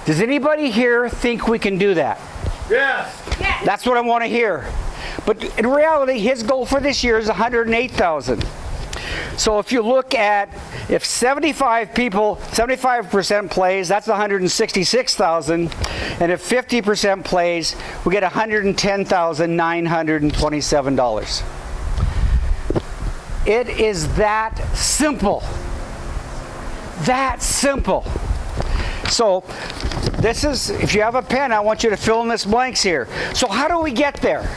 Does anybody here think we can do that? Yes. That's what I want to hear. But in reality, his goal for this year is $108,000. So if you look at, if 75% plays, that's $166,000. And if 50% plays, we get $110,927. It is that simple. That simple. So this is, if you have a pen, I want you to fill in this blanks here. So how do we get there?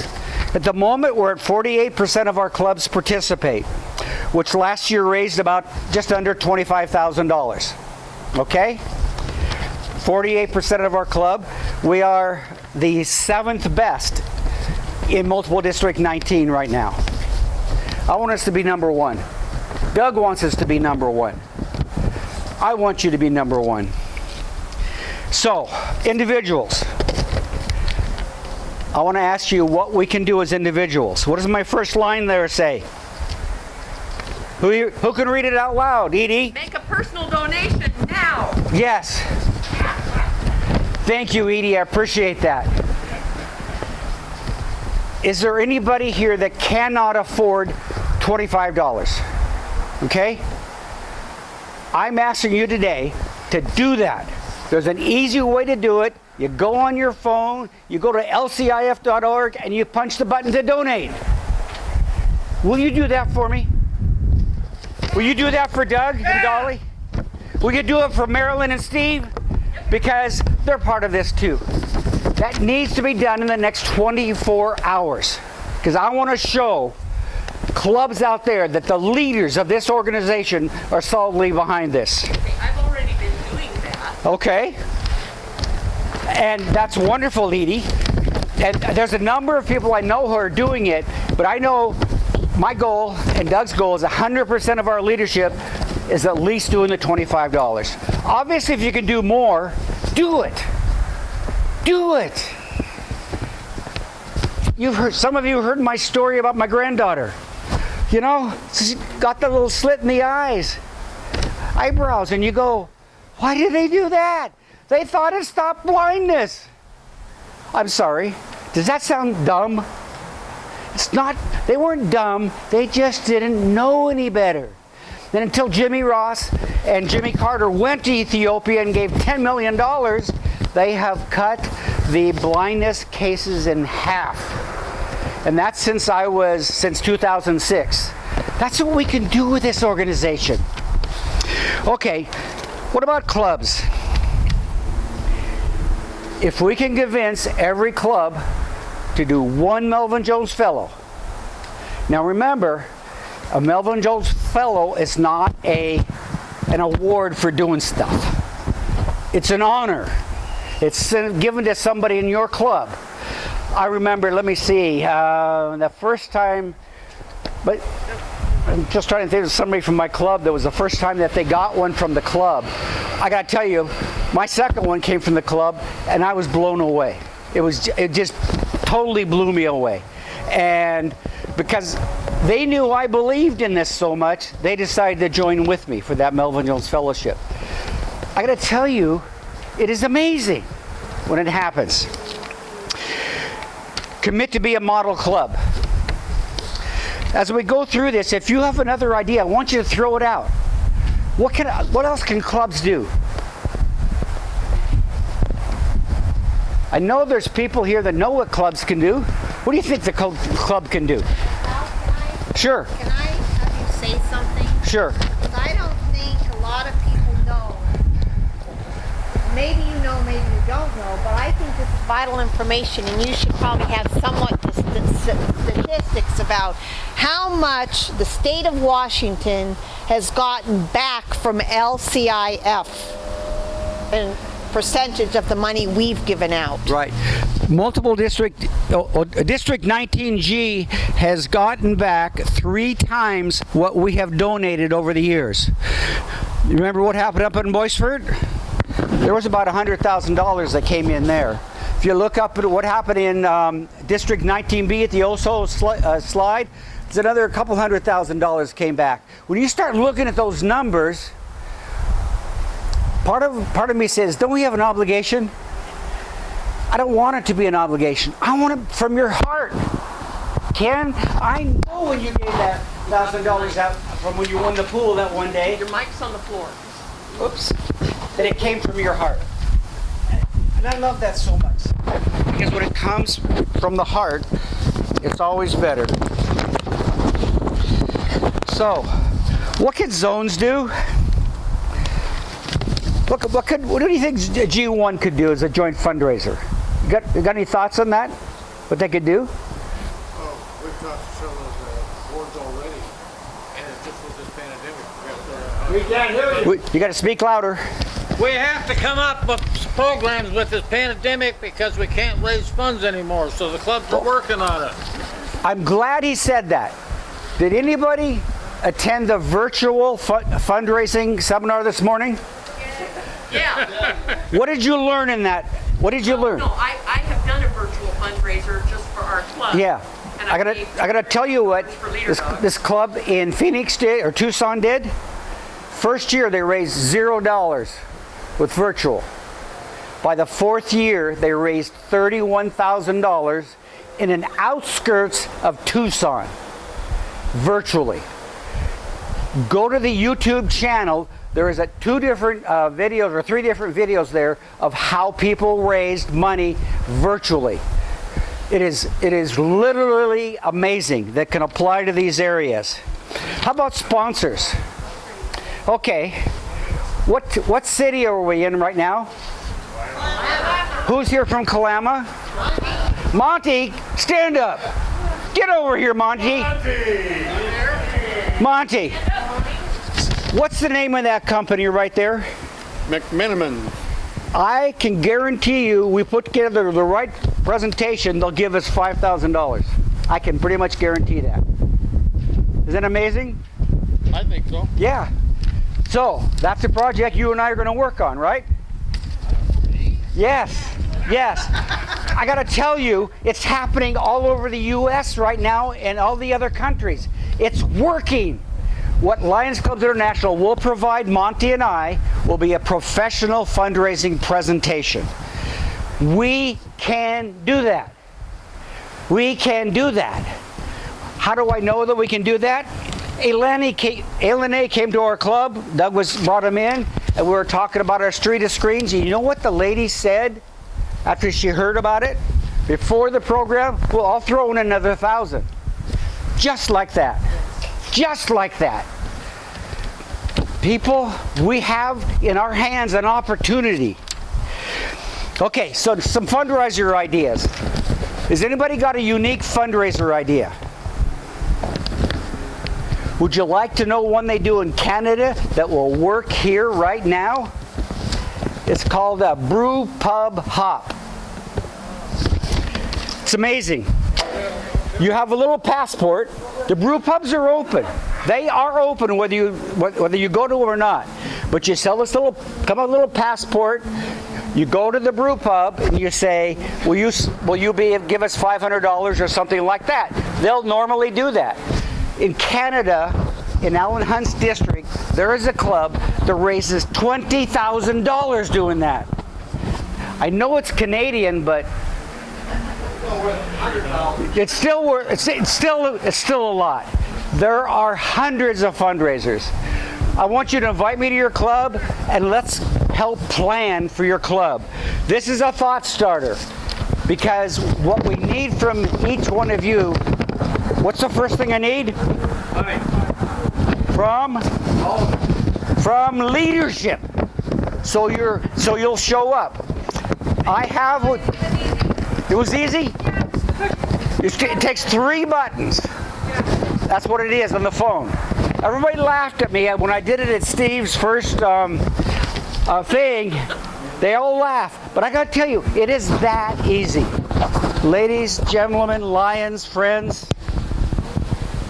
At the moment, we're at 48% of our clubs participate, which last year raised about just under $25,000. Okay? 48% of our club. We are the 7th best in multiple District 19 right now. I want us to be number 1. Doug wants us to be number 1. I want you to be number 1. So, individuals. I want to ask you what we can do as individuals. What does my first line there say? Who can read it out loud? Edie? Make a personal donation now. Yes. Thank you, Edie. I appreciate that. Is there anybody here that cannot afford $25? Okay? I'm asking you today to do that. There's an easy way to do it. You go on your phone, you go to lcif.org, and you punch the button to donate. Will you do that for me? Will you do that for Doug and Dolly? Will you do it for Marilyn and Steve? Because they're part of this too. That needs to be done in the next 24 hours. Because I want to show clubs out there that the leaders of this organization are solidly behind this. I've already been doing that. Okay. And that's wonderful, Edie. And there's a number of people I know who are doing it, but I know my goal and Doug's goal is 100% of our leadership is at least doing the $25. Obviously, if you can do more, do it. Do it. You've heard, some of you heard my story about my granddaughter. You know, she's got the little slit in the eyebrows, and you go, why did they do that? They thought it stopped blindness. I'm sorry. Does that sound dumb? It's not. They weren't dumb. They just didn't know any better. Then until Jimmy Ross and Jimmy Carter went to Ethiopia and gave $10 million, they have cut the blindness cases in half. And that's since 2006. That's what we can do with this organization. Okay, what about clubs? If we can convince every club to do one Melvin Jones Fellow. Now remember, a Melvin Jones Fellow is not an award for doing stuff. It's an honor. It's given to somebody in your club. I remember, let me see, the first time, but I'm just trying to think of somebody from my club that was the first time that they got one from the club. I gotta tell you, my second one came from the club and I was blown away. It just totally blew me away. And because they knew I believed in this so much, they decided to join with me for that Melvin Jones Fellowship. I gotta tell you, it is amazing when it happens. Commit to be a model club. As we go through this, if you have another idea, I want you to throw it out. What else can clubs do? I know there's people here that know what clubs can do. What do you think the club can do? Sure. Can I have you say something? Sure. Because I don't think a lot of people know. Maybe you know, maybe you don't know, but I think this is vital information, and you should probably have somewhat statistics about how much the state of Washington has gotten back from LCIF and percentage of the money we've given out. Right. Multiple District 19G has gotten back 3 times what we have donated over the years. You remember what happened up in Boisfort? There was about $100,000 that came in there. If you look up at what happened in District 19B at the OSO slide, It's another couple $100,000 came back. When you start looking at those numbers, part of me says, don't we have an obligation? I don't want it to be an obligation. I want it from your heart. Ken, I know when you gave that $1,000 out from when you won the pool that one day. Your mic's on the floor. Oops. That it came from your heart. And I love that so much. Because when it comes from the heart, it's always better. So, what could zones do? What do you think G1 could do as a joint fundraiser? You got any thoughts on that? What they could do? Oh, we've talked to some of the boards already, and it's just with this pandemic. We can't hear you. You got to speak louder. We have to come up with programs with this pandemic because we can't raise funds anymore, so the clubs are working on it. I'm glad he said that. Did anybody attend the virtual fundraising seminar this morning? Yeah. What did you learn in that? What did you learn? No, I have done a virtual fundraiser just for our club. Yeah. And I gotta tell you what this club in Phoenix did, or Tucson did. First year they raised $0 with virtual. By the fourth year they raised $31,000 in an outskirts of Tucson, virtually. Go to the YouTube channel. There is two different videos or three different videos there of how people raised money virtually. It is literally amazing that can apply to these areas. How about sponsors? Okay, what city are we in right now? Who's here from Kalama? Monty, stand up. Get over here, Monty. Monty. What's the name of that company right there? McMiniman. I can guarantee you, we put together the right presentation, they'll give us $5,000. I can pretty much guarantee that. Isn't that amazing? I think so. Yeah. So, that's a project you and I are going to work on, right? Yes. Yes. I got to tell you, it's happening all over the U.S. right now and all the other countries. It's working. What Lions Clubs International will provide Monty and I will be a professional fundraising presentation. We can do that. We can do that. How do I know that we can do that? Eleni came to our club. Douglas brought him in, and we were talking about our street of screens. And you know what the lady said after she heard about it? Before the program, well, I'll throw in another 1,000. Just like that. Just like that. People, we have in our hands an opportunity. Okay, so some fundraiser ideas. Has anybody got a unique fundraiser idea? Would you like to know one they do in Canada that will work here right now? It's called a Brew Pub Hop. It's amazing. You have a little passport. The brew pubs are open. They are open whether you go to them or not. But you sell this little passport. You go to the brew pub and you say, will you give us $500 or something like that? They'll normally do that. In Canada, in Alan Hunt's district, there is a club that raises $20,000 doing that. I know it's Canadian, but it's still a lot. There are hundreds of fundraisers. I want you to invite me to your club and let's help plan for your club. This is a thought starter because what we need from each one of you, what's the first thing I need? From leadership. So you'll show up. It was easy. It takes 3 buttons. That's what it is on the phone. Everybody laughed at me when I did it at Steve's first thing. They all laugh. But I got to tell you, it is that easy. Ladies, gentlemen, Lions, friends,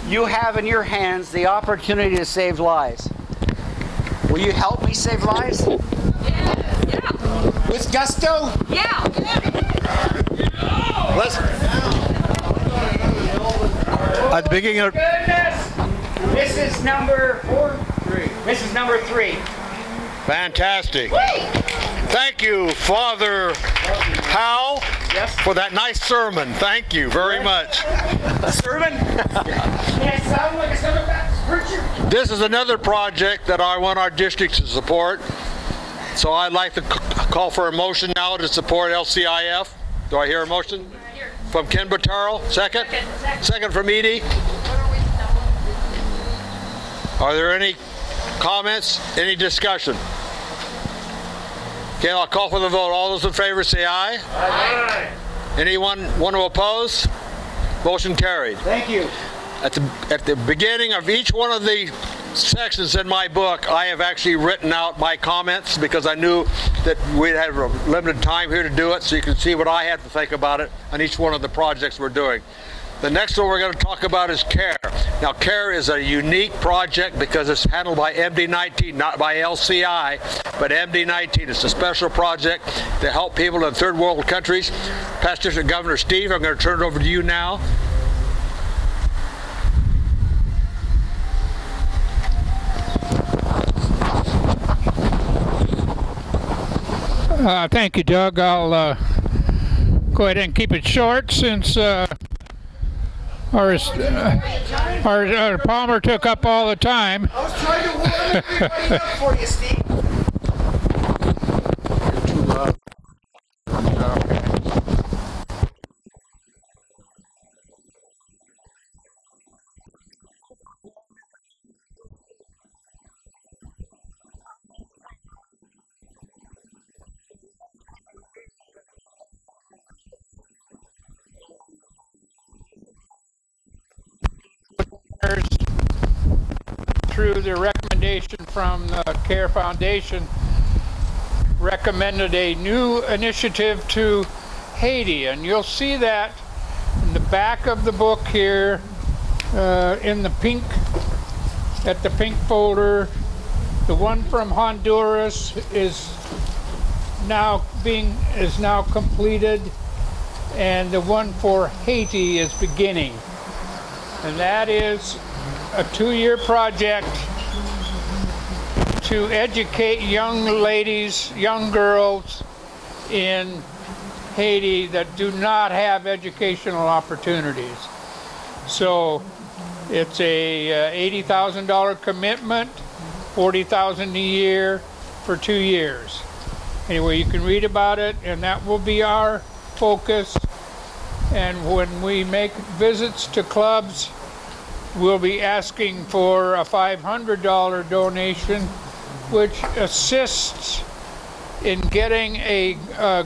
you have in your hands the opportunity to save lives. Will you help me save lives? Yeah. With gusto? Yeah. Let's. At the beginning of Goodness! This is number 3. This is number 3. fantastic. Thank you, Father Hal, for that nice sermon. Thank you very much. Sermon? Yes, sound like a Southern Baptist preacher. This is another project that I want our district to support. So I'd like to call for a motion now to support LCIF. Do I hear a motion? From Ken Bottaro, second? Second from Edie. Are there any comments? Any discussion? Okay, I'll call for the vote. All those in favor say aye. Aye. Anyone want to oppose? Motion carried. Thank you. At the beginning of each one of the sections in my book, I have actually written out my comments because I knew that we'd have a limited time here to do it, so you can see what I had to think about it on each one of the projects we're doing. The next one we're going to talk about is CARE. Now, CARE is a unique project because it's handled by MD-19, not by LCI, but MD-19. It's a special project to help people in third world countries. Past District Governor Steve, I'm going to turn it over to you now. Thank you, Doug. I'll go ahead and keep it short since our Palmer took up all the time. I was trying to warm everybody up for you, Steve. You're too loud. Okay. Through the recommendation from the CARE Foundation, recommended a new initiative to Haiti, and you'll see that in the back of the book here, in the pink, at the pink folder. The one from Honduras is now completed, and the one for Haiti is beginning. And that is a 2-year project to educate young ladies, young girls in Haiti that do not have educational opportunities. So it's a $80,000 commitment, $40,000 a year for 2 years. Anyway, you can read about it, and that will be our focus. And when we make visits to clubs, we'll be asking for a $500 donation, which assists in getting a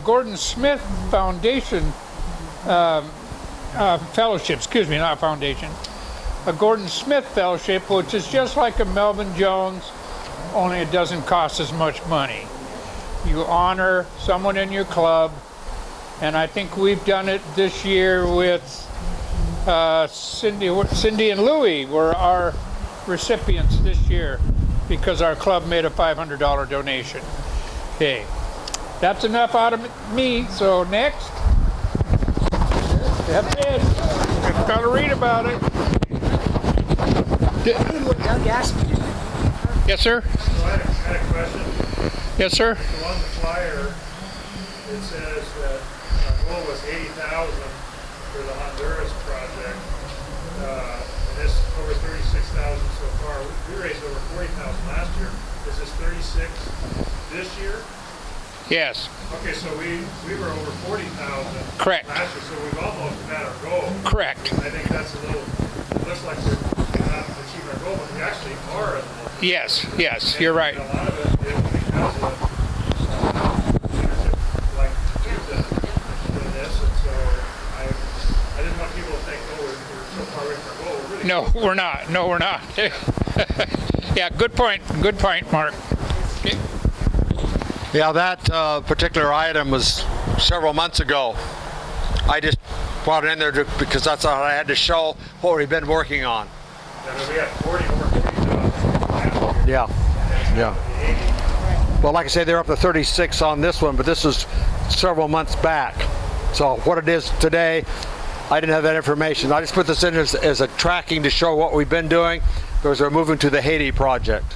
Gordon Smith Foundation fellowship, excuse me, not foundation, a Gordon Smith Fellowship, which is just like a Melvin Jones, only it doesn't cost as much money. You honor someone in your club, and I think we've done it this year with Cindy and Louie were our recipients this year because our club made a $500 donation. Okay, that's enough out of me, so next. That's it. Just got to read about it. Doug asked me. Yes, sir? So I had a question. Yes, sir? So on the flyer, it says that our goal was 80,000 for the Honduras project. And this over 36,000 so far. We raised over 40,000 last year. Is this 36 this year? Yes. Okay, so we were over 40,000 Correct. last year, so we've almost met our goal. Correct. I think that's a little, it looks like we're not achieving our goal, but we actually are. Yes, yes, you're right. And a lot of it is because of leadership like you've done in this, and so I didn't want people to think, oh, we're so far away from our goal. We're really No, we're not. No, we're not. Yeah, good point. Good point, Mark. Okay. Yeah, that particular item was several months ago. I just brought it in there because that's all I had to show what we've been working on. we had 40 over 40,000 last year. Yeah. Well, like I say, they're up to 36 on this one, but this is several months back. So what it is today I didn't have that information. I just put this in as a tracking to show what we've been doing because we're moving to the Haiti project.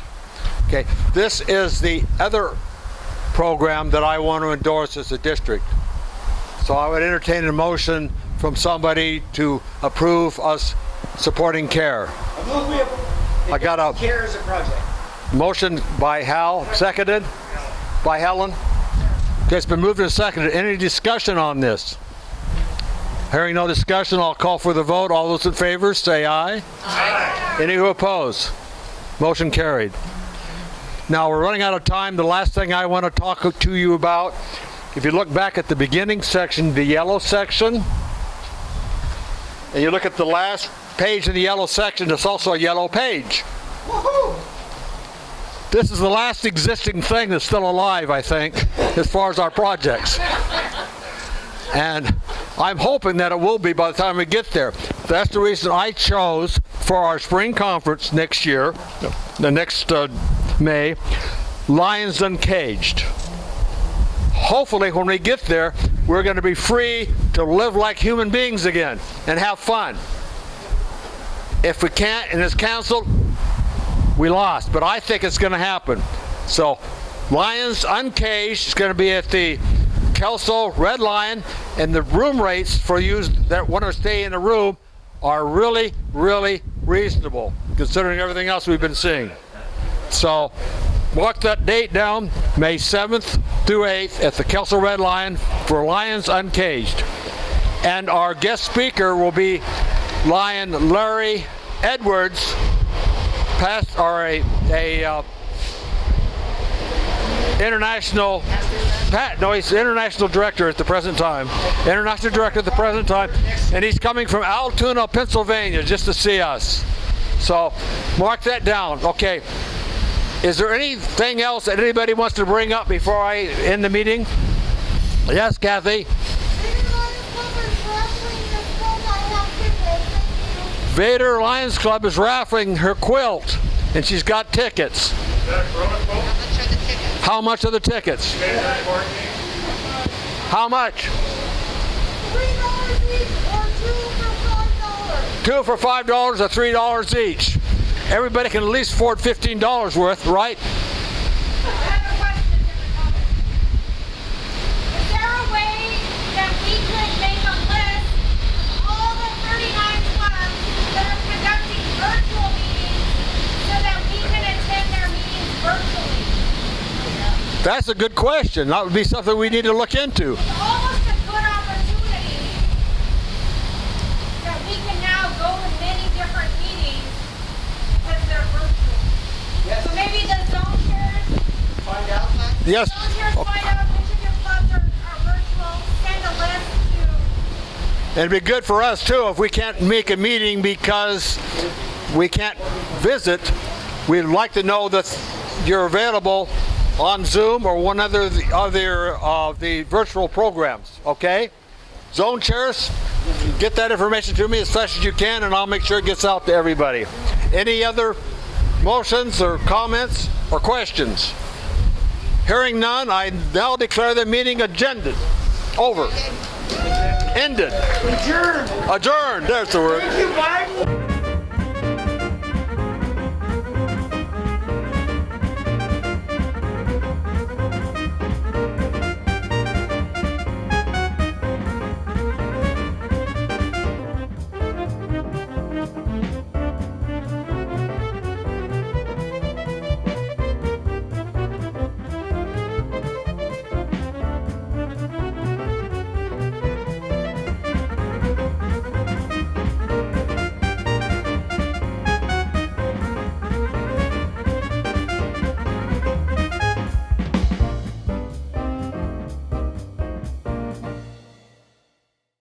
Okay, this is the other program that I want to endorse as a district. So I would entertain a motion from somebody to approve us supporting CARE. I got a CARE as a project. motion by Hal, seconded by Helen. Okay, it's been moved and seconded. Any discussion on this? Hearing no discussion, I'll call for the vote. All those in favor, say aye. Aye. Any who oppose? Motion carried. Now we're running out of time. The last thing I want to talk to you about, if you look back at the beginning section, the yellow section, and you look at the last page in the yellow section, it's also a yellow page. Woohoo! This is the last existing thing that's still alive, I think, as far as our projects. And I'm hoping that it will be by the time we get there. That's the reason I chose for our spring conference next year, the next May, Lions Uncaged. Hopefully when we get there, we're going to be free to live like human beings again and have fun. If we can't and it's canceled, we lost. But I think it's going to happen. So Lions Uncaged is going to be at the Kelso Red Lion, and the room rates for you that want to stay in the room are really, really reasonable considering everything else we've been seeing. So mark that date down, May 7th through 8th at the Kelso Red Lion for Lions Uncaged. And our guest speaker will be Lion Larry Edwards, he's international director at the present time. International director at the present time. And he's coming from Altoona, Pennsylvania, just to see us. So mark that down. Okay. Is there anything else that anybody wants to bring up before I end the meeting? Yes, Kathy. Vader Lions Club is raffling her quilt, and she's got tickets. How much are the tickets? How much? $3 each or $2 for $5. $2 for $5 or $3 each. Everybody can at least afford $15 worth, right? I have a question. Is there a way that we could make a list of all the 39 clubs that are conducting virtual meetings so that we can attend their meetings virtually? That's a good question. That would be something we need to look into. It's almost a good opportunity that we can now go to many different meetings because they're virtual. Yes. So maybe the zone chairs, Yes. zone chairs find out which of your clubs are virtual, send a list to. And it'd be good for us too if we can't make a meeting because we can't visit. We'd like to know that you're available on Zoom or one other of the virtual programs, okay? Zone chairs, get that information to me as fast as you can and I'll make sure it gets out to everybody. Any other motions or comments or questions? Hearing none, I now declare the meeting agended. Over. Ended. Adjourned. Adjourned, there's the word. Thank you, Biden.